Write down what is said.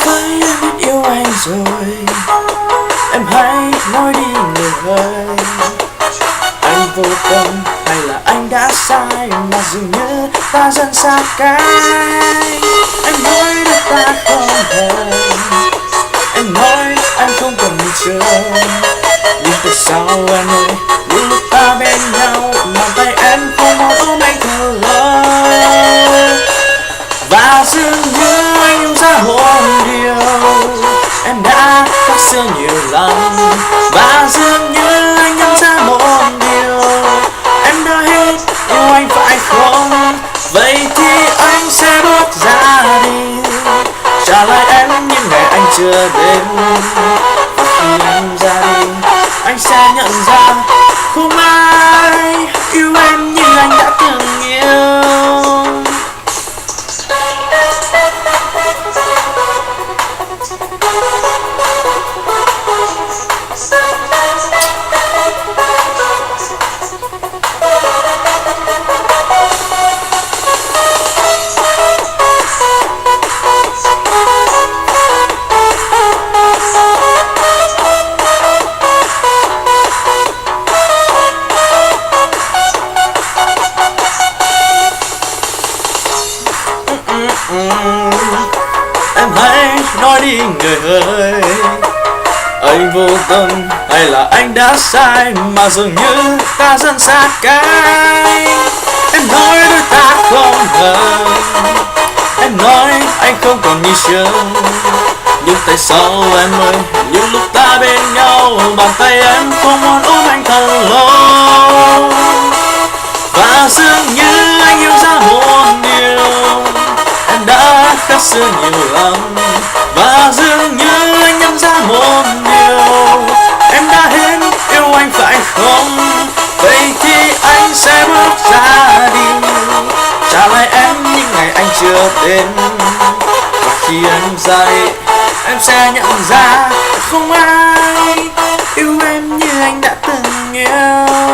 phải em biết yêu anh rồi, em hãy nói đi người ơi. Anh vô tâm hay là anh đã sai mà dường như ta dần xa cách. Em nói được ta không hẹn, em nói anh không cần đi chơi, nhưng tại sao em ơi những lúc ta bên nhau bàn tay em không muốn ôm anh thật lâu. Và dường như anh yêu ra một điều em đã khác xưa nhiều lắm. Và dường như anh nhận ra một điều em đã hết yêu anh phải không? Vậy thì anh sẽ bước ra đi, trả lại em những ngày anh chưa đến. Và khi em ra đi anh sẽ nhận ra không ai yêu em như anh đã từng yêu. Em hãy nói đi người ơi, anh vô tâm hay là anh đã sai mà dường như ta dần xa cách. Em nói đôi ta không ngờ, em nói anh không còn như trước, nhưng tại sao em ơi những lúc ta bên nhau bàn tay em không muốn ôm anh thật lâu. Và dường như anh yêu ra một điều em đã khác xưa nhiều lắm. Và dường như anh nhận ra một điều em đã hết yêu anh phải không? Vậy thì anh sẽ bước ra đi, trả lại em những ngày anh chưa đến. Và khi em ra đi em sẽ nhận ra không ai yêu em như anh đã từng yêu.